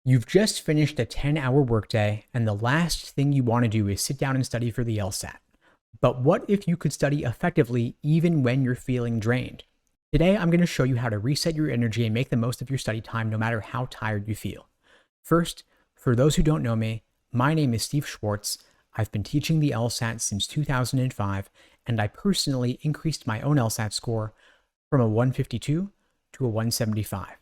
You've just finished a 10-hour workday, and the last thing you want to do is sit down and study for the LSAT. But what if you could study effectively even when you're feeling drained? Today, I'm going to show you how to reset your energy and make the most of your study time no matter how tired you feel. First, for those who don't know me, my name is Steve Schwartz. I've been teaching the LSAT since 2005, and I personally increased my own LSAT score from a 152 to a 175.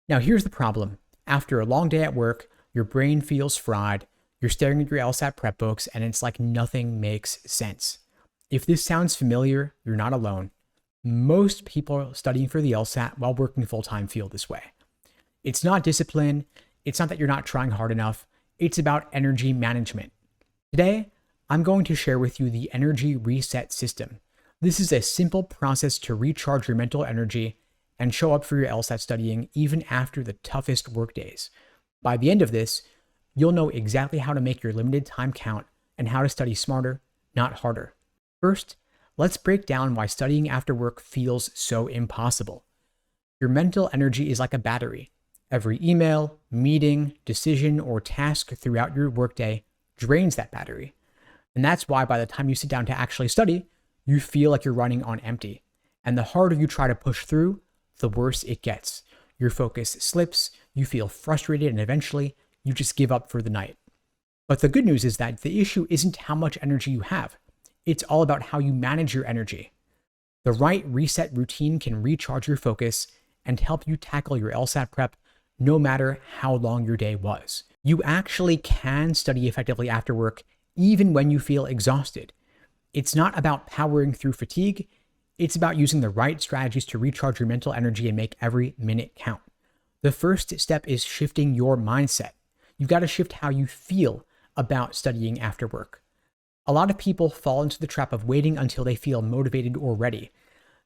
Now, here's the problem. After a long day at work, your brain feels fried, you're staring at your LSAT prep books, and it's like nothing makes sense. If this sounds familiar, you're not alone. Most people studying for the LSAT while working full-time feel this way. It's not discipline, it's not that you're not trying hard enough, it's about energy management. Today, I'm going to share with you the energy reset system. This is a simple process to recharge your mental energy and show up for your LSAT studying even after the toughest work days. By the end of this, you'll know exactly how to make your limited time count and how to study smarter, not harder. First, let's break down why studying after work feels so impossible. Your mental energy is like a battery. Every email, meeting, decision, or task throughout your workday drains that battery. And that's why by the time you sit down to actually study, you feel like you're running on empty. And the harder you try to push through, the worse it gets. Your focus slips, you feel frustrated, and eventually you just give up for the night. But the good news is that the issue isn't how much energy you have. It's all about how you manage your energy. The right reset routine can recharge your focus and help you tackle your LSAT prep no matter how long your day was. You actually can study effectively after work even when you feel exhausted. It's not about powering through fatigue. It's about using the right strategies to recharge your mental energy and make every minute count. The first step is shifting your mindset. You've got to shift how you feel about studying after work. A lot of people fall into the trap of waiting until they feel motivated or ready.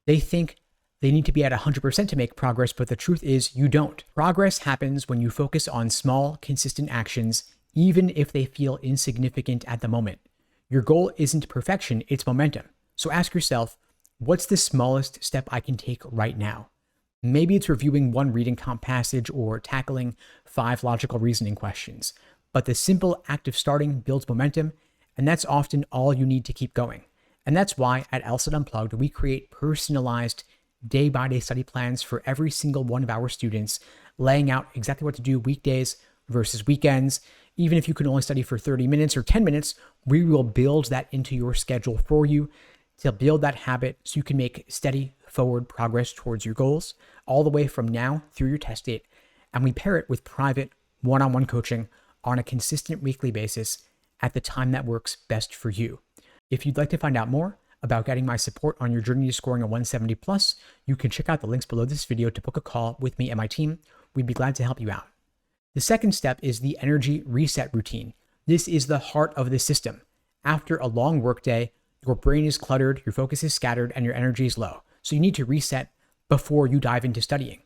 They think they need to be at 100% to make progress, but the truth is you don't. Progress happens when you focus on small, consistent actions, even if they feel insignificant at the moment. Your goal isn't perfection, it's momentum. So ask yourself, what's the smallest step I can take right now? Maybe it's reviewing one reading comp passage or tackling 5 logical reasoning questions. But the simple act of starting builds momentum, and that's often all you need to keep going. And that's why at LSAT Unplugged, we create personalized day-by-day study plans for every single one of our students, laying out exactly what to do weekdays versus weekends. Even if you can only study for 30 minutes or 10 minutes, we will build that into your schedule for you to build that habit so you can make steady forward progress towards your goals all the way from now through your test date. And we pair it with private one-on-one coaching on a consistent weekly basis at the time that works best for you. If you'd like to find out more about getting my support on your journey to scoring a 170 plus, you can check out the links below this video to book a call with me and my team. We'd be glad to help you out. The second step is the energy reset routine. This is the heart of the system. After a long workday, your brain is cluttered, your focus is scattered, and your energy is low. So you need to reset before you dive into studying.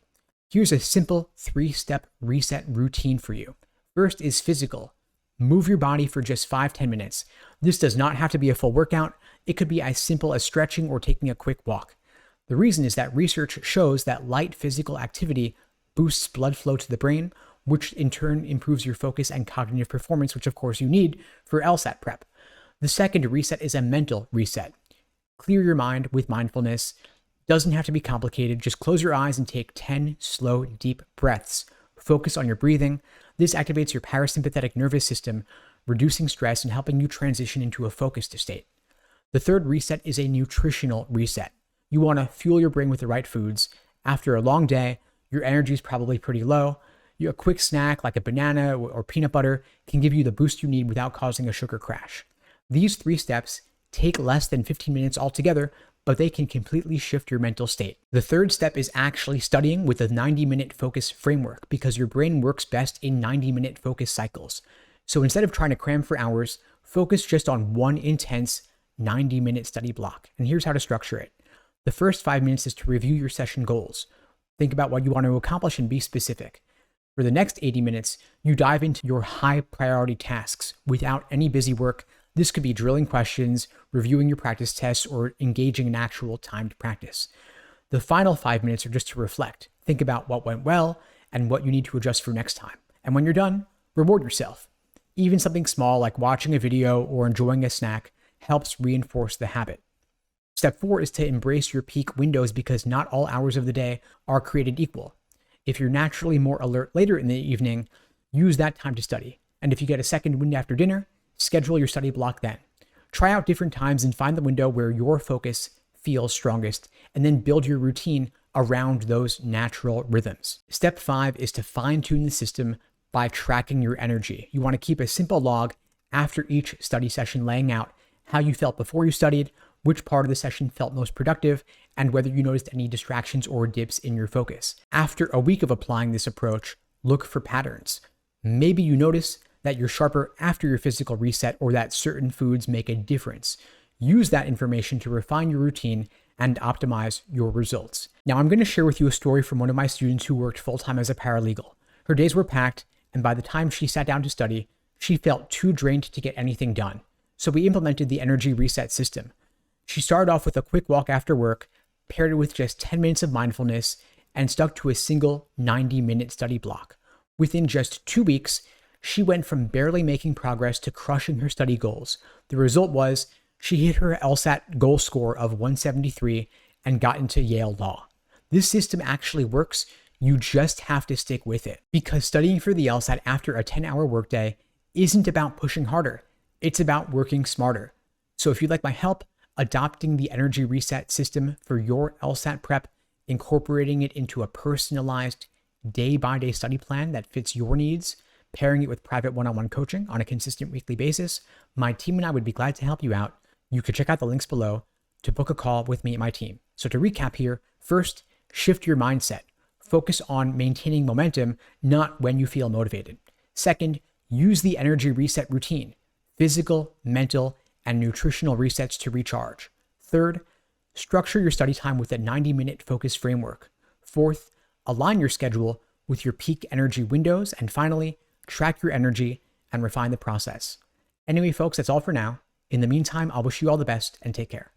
Here's a simple 3-step reset routine for you. First is physical. Move your body for just 5-10 minutes. This does not have to be a full workout. It could be as simple as stretching or taking a quick walk. The reason is that research shows that light physical activity boosts blood flow to the brain, which in turn improves your focus and cognitive performance, which of course you need for LSAT prep. The second reset is a mental reset. Clear your mind with mindfulness. Doesn't have to be complicated. Just close your eyes and take 10 slow, deep breaths. Focus on your breathing. This activates your parasympathetic nervous system, reducing stress and helping you transition into a focused state. The third reset is a nutritional reset. You want to fuel your brain with the right foods. After a long day, your energy is probably pretty low. A quick snack like a banana or peanut butter can give you the boost you need without causing a sugar crash. These 3 steps take less than 15 minutes altogether, but they can completely shift your mental state. The third step is actually studying with the 90-minute focus framework because your brain works best in 90-minute focus cycles. So instead of trying to cram for hours, focus just on one intense 90-minute study block. And here's how to structure it. The first 5 minutes is to review your session goals. Think about what you want to accomplish and be specific. For the next 80 minutes, you dive into your high priority tasks without any busy work. This could be drilling questions, reviewing your practice tests, or engaging in actual timed practice. The final 5 minutes are just to reflect. Think about what went well and what you need to adjust for next time. And when you're done, reward yourself. Even something small like watching a video or enjoying a snack helps reinforce the habit. Step 4 is to embrace your peak windows because not all hours of the day are created equal. If you're naturally more alert later in the evening, use that time to study. And if you get a second wind after dinner, schedule your study block then. Try out different times and find the window where your focus feels strongest, and then build your routine around those natural rhythms. Step 5 is to fine-tune the system by tracking your energy. You want to keep a simple log after each study session laying out how you felt before you studied, which part of the session felt most productive, and whether you noticed any distractions or dips in your focus. After a week of applying this approach, look for patterns. Maybe you notice that you're sharper after your physical reset or that certain foods make a difference. Use that information to refine your routine and optimize your results. Now, I'm going to share with you a story from one of my students who worked full-time as a paralegal. Her days were packed, and by the time she sat down to study, she felt too drained to get anything done. So we implemented the energy reset system. She started off with a quick walk after work, paired it with just 10 minutes of mindfulness, and stuck to a single 90-minute study block. Within just 2 weeks, she went from barely making progress to crushing her study goals. The result was she hit her LSAT goal score of 173 and got into Yale Law. This system actually works. You just have to stick with it, because studying for the LSAT after a 10-hour workday isn't about pushing harder. It's about working smarter. So if you'd like my help adopting the energy reset system for your LSAT prep, incorporating it into a personalized day-by-day study plan that fits your needs, pairing it with private one-on-one coaching on a consistent weekly basis, my team and I would be glad to help you out. You could check out the links below to book a call with me and my team. So to recap here, first, shift your mindset. Focus on maintaining momentum, not when you feel motivated. Second, use the energy reset routine, physical, mental, and nutritional resets to recharge. Third, structure your study time with a 90-minute focus framework. Fourth, align your schedule with your peak energy windows. And finally, track your energy and refine the process. Anyway, folks, that's all for now. In the meantime, I'll wish you all the best and take care.